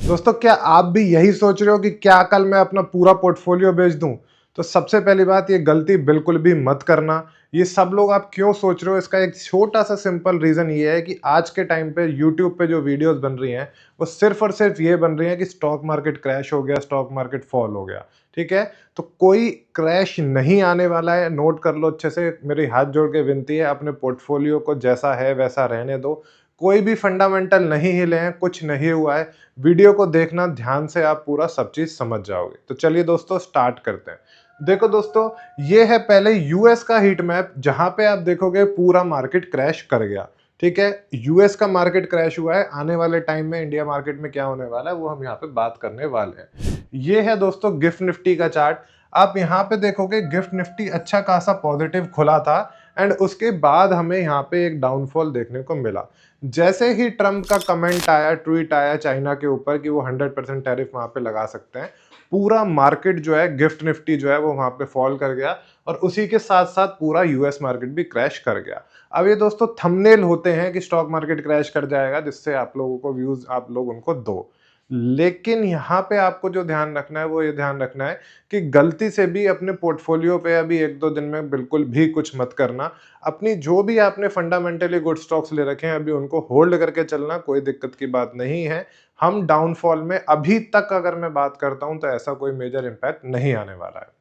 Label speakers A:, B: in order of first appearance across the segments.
A: दोस्तों, क्या आप भी यही सोच रहे हो कि क्या कल मैं अपना पूरा पोर्टफोलियो बेच दूं? तो सबसे पहली बात, ये गलती बिल्कुल भी मत करना। ये सब लोग आप क्यों सोच रहे हो, इसका एक छोटा सा सिंपल रीजन ये है कि आज के टाइम पे यूट्यूब पे जो वीडियोस बन रही हैं वो सिर्फ और सिर्फ ये बन रही हैं कि स्टॉक मार्केट क्रैश हो गया, स्टॉक मार्केट फॉल हो गया। ठीक है, तो कोई क्रैश नहीं आने वाला है, नोट कर लो अच्छे से। मेरी हाथ जोड़ के विनती है, अपने पोर्टफोलियो को जैसा है वैसा रहने दो। कोई भी फंडामेंटल नहीं हिले हैं, कुछ नहीं हुआ है। वीडियो को देखना ध्यान से, आप पूरा सब चीज समझ जाओगे। तो चलिए दोस्तों, स्टार्ट करते हैं। देखो दोस्तों, ये है पहले यूएस का हीट मैप, जहां पे आप देखोगे पूरा मार्केट क्रैश कर गया। ठीक है, यूएस का मार्केट क्रैश हुआ है। आने वाले टाइम में इंडिया मार्केट में क्या होने वाला है वो हम यहाँ पे बात करने वाले हैं। ये है दोस्तों गिफ्ट निफ्टी का चार्ट। आप यहाँ पे देखोगे गिफ्ट निफ्टी अच्छा खासा पॉजिटिव खुला था, एंड उसके बाद हमें यहाँ पे एक डाउनफॉल देखने को मिला। जैसे ही ट्रम्प का कमेंट आया, ट्वीट आया चाइना के ऊपर कि वो 100% टैरिफ वहां पे लगा सकते हैं, पूरा मार्केट जो है, गिफ्ट निफ्टी जो है वो वहां पे फॉल कर गया, और उसी के साथ साथ पूरा यूएस मार्केट भी क्रैश कर गया। अब ये दोस्तों थंबनेल होते हैं कि स्टॉक मार्केट क्रैश कर जाएगा, जिससे आप लोगों को व्यूज आप लोग उनको दो। लेकिन यहाँ पे आपको जो ध्यान रखना है वो ये ध्यान रखना है कि गलती से भी अपने पोर्टफोलियो पे अभी एक दो दिन में बिल्कुल भी कुछ मत करना। अपनी जो भी आपने फंडामेंटली गुड स्टॉक्स ले रखे हैं अभी उनको होल्ड करके चलना, कोई दिक्कत की बात नहीं है। हम डाउनफॉल में अभी तक अगर मैं बात करता हूं तो ऐसा कोई मेजर इंपैक्ट नहीं आने वाला है।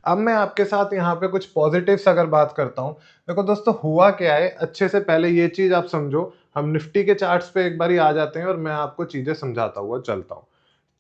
A: अब मैं आपके साथ यहाँ पे कुछ पॉजिटिव्स अगर बात करता हूँ। देखो दोस्तों, हुआ क्या है, अच्छे से पहले ये चीज आप समझो। हम निफ्टी के चार्ट्स पे एक बार आ जाते हैं और मैं आपको चीजें समझाता हुआ चलता हूँ।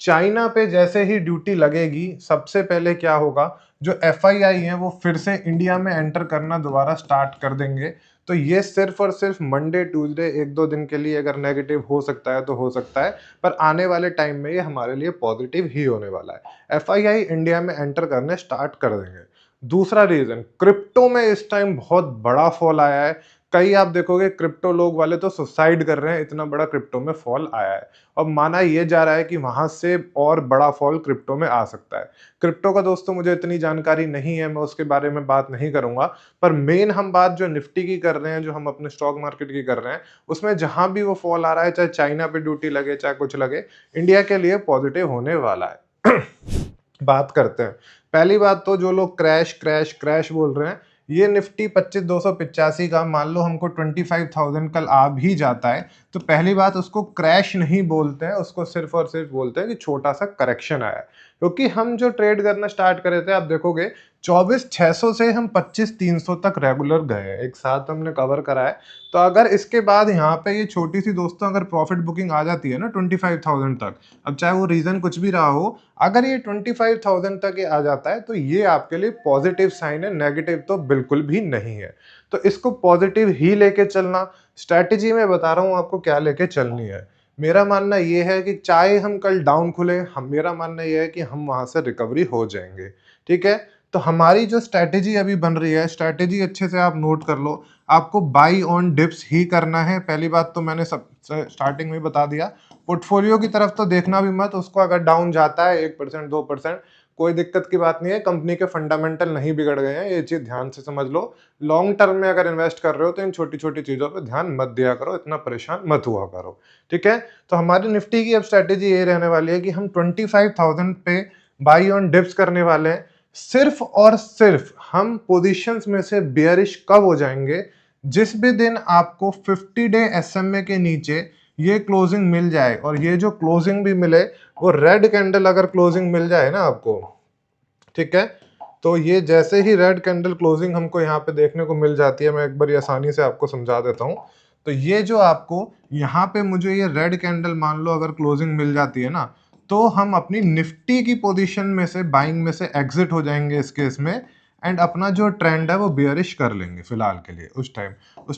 A: चाइना पे जैसे ही ड्यूटी लगेगी, सबसे पहले क्या होगा, जो एफआईआई है वो फिर से इंडिया में एंटर करना दोबारा स्टार्ट कर देंगे। तो ये सिर्फ और सिर्फ मंडे ट्यूसडे एक दो दिन के लिए अगर नेगेटिव हो सकता है तो हो सकता है, पर आने वाले टाइम में ये हमारे लिए पॉजिटिव ही होने वाला है। एफआईआई इंडिया में एंटर करने स्टार्ट कर देंगे। दूसरा रीजन, क्रिप्टो में इस टाइम बहुत बड़ा फॉल आया है। कई आप देखोगे क्रिप्टो लोग वाले तो सुसाइड कर रहे हैं, इतना बड़ा क्रिप्टो में फॉल आया है। और माना यह जा रहा है कि वहां से और बड़ा फॉल क्रिप्टो में आ सकता है। क्रिप्टो का दोस्तों मुझे इतनी जानकारी नहीं है, मैं उसके बारे में बात नहीं करूंगा। पर मेन हम बात जो निफ्टी की कर रहे हैं, जो हम अपने स्टॉक मार्केट की कर रहे हैं, उसमें जहां भी वो फॉल आ रहा है, चाहे चाइना पे ड्यूटी लगे चाहे कुछ लगे, इंडिया के लिए पॉजिटिव होने वाला है। बात करते हैं। पहली बात तो जो लोग क्रैश क्रैश क्रैश बोल रहे हैं, ये निफ्टी 25,285 का मान लो हमको 25,000 कल आ भी जाता है, तो पहली बात उसको क्रैश नहीं बोलते हैं, उसको सिर्फ और सिर्फ बोलते हैं कि छोटा सा करेक्शन आया है। क्योंकि हम जो ट्रेड करना स्टार्ट करे थे, आप देखोगे 24,600 से हम 25,300 तक रेगुलर गए हैं, एक साथ हमने कवर करा है। तो अगर इसके बाद यहाँ पे ये छोटी सी दोस्तों अगर प्रॉफिट बुकिंग आ जाती है ना 25,000 तक, अब चाहे वो रीजन कुछ भी रहा हो, अगर ये 25,000 तक ये आ जाता है तो ये आपके लिए पॉजिटिव साइन है, नेगेटिव तो बिल्कुल भी नहीं है। तो इसको पॉजिटिव ही लेके चलना। स्ट्रैटेजी में बता रहा हूं आपको क्या लेके चलनी है। मेरा मानना ये है कि चाहे हम कल डाउन खुले, हम मेरा मानना ये है कि हम वहां से रिकवरी हो जाएंगे। ठीक है, तो हमारी जो स्ट्रैटेजी अभी बन रही है, स्ट्रैटेजी अच्छे से आप नोट कर लो। आपको बाई ऑन डिप्स ही करना है। पहली बात तो मैंने सब स्टार्टिंग में बता दिया। पोर्टफोलियो की तरफ तो देखना भी मत, उसको अगर डाउन जाता है 1% 2%, कोई दिक्कत की बात नहीं है, कंपनी के फंडामेंटल नहीं बिगड़ गए हैं, ये चीज ध्यान से समझ लो। लॉन्ग टर्म में अगर इन्वेस्ट कर रहे हो तो इन छोटी छोटी चीजों पे ध्यान मत दिया करो, इतना परेशान मत हुआ करो। ठीक है, तो हमारी निफ्टी की अब स्ट्रेटेजी ये रहने वाली है कि हम 25,000 पे बाई ऑन डिप्स करने वाले हैं। सिर्फ और सिर्फ हम पोजीशंस में से बेयरिश कब हो जाएंगे, जिस भी दिन आपको 50 डे एसएमए के नीचे ये क्लोजिंग मिल जाए, और ये जो क्लोजिंग भी मिले वो रेड कैंडल अगर क्लोजिंग मिल जाए ना आपको, ठीक है, तो ये जैसे ही रेड कैंडल क्लोजिंग हमको यहाँ पे देखने को मिल जाती है, मैं एक बार आसानी से आपको समझा देता हूँ। तो ये जो आपको यहाँ पे मुझे ये रेड कैंडल मान लो अगर क्लोजिंग मिल जाती है ना, तो हम अपनी निफ्टी की पोजीशन में से बाइंग में से एग्जिट हो जाएंगे इस केस में, एंड अपना जो ट्रेंड है वो बियरिश कर लेंगे फिलहाल के लिए। उस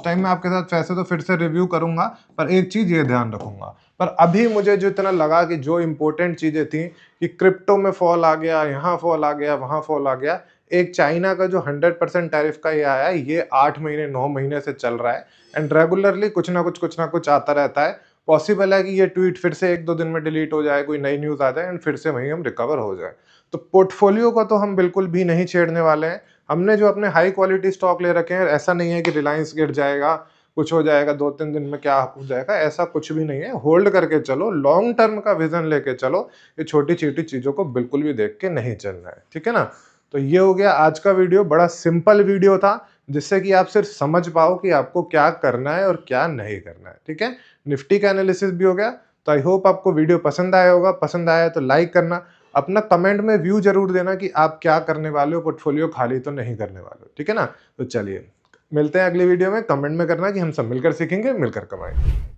A: टाइम मैं आपके साथ वैसे तो फिर से रिव्यू करूंगा, पर एक चीज ये ध्यान रखूंगा। पर अभी मुझे जो इतना लगा कि जो इंपॉर्टेंट चीजें थी कि क्रिप्टो में फॉल आ गया, यहाँ फॉल आ गया, वहां फॉल आ गया, एक चाइना का जो 100% टैरिफ का ये आया है, ये 8 महीने 9 महीने से चल रहा है, एंड रेगुलरली कुछ ना कुछ आता रहता है। पॉसिबल है कि ये ट्वीट फिर से एक दो दिन में डिलीट हो जाए, कोई नई न्यूज आ जाए, एंड फिर से वहीं हम रिकवर हो जाए। तो पोर्टफोलियो को तो हम बिल्कुल भी नहीं छेड़ने वाले हैं। हमने जो अपने हाई क्वालिटी स्टॉक ले रखे हैं, ऐसा नहीं है कि रिलायंस गिर जाएगा, कुछ हो जाएगा 2-3 दिन में क्या हो जाएगा, ऐसा कुछ भी नहीं है। होल्ड करके चलो, लॉन्ग टर्म का विज़न लेके चलो, ये छोटी-छोटी चीज़ों को बिल्कुल भी देख के नहीं चलना है, ठीक है ना? तो ये हो गया आज का वीडियो, बड़ा सिंपल वीडियो था, जिससे कि आप सिर्फ समझ पाओ कि आपको क्या करना है और क्या नहीं करना है, ठीक है? निफ्टी का एनालिसिस भी हो गया, तो आई होप आपको वीडियो पसंद आया होगा। पसंद आया तो लाइक करना, अपना कमेंट में व्यू ज़रूर देना कि आप क्या करने वाले हो, पोर्टफोलियो खाली तो नहीं करने वाले हो, ठीक है ना? तो चलिए, मिलते हैं अगली वीडियो में। कमेंट में करना कि हम सब मिलकर सीखेंगे, मिलकर कमाएँगे।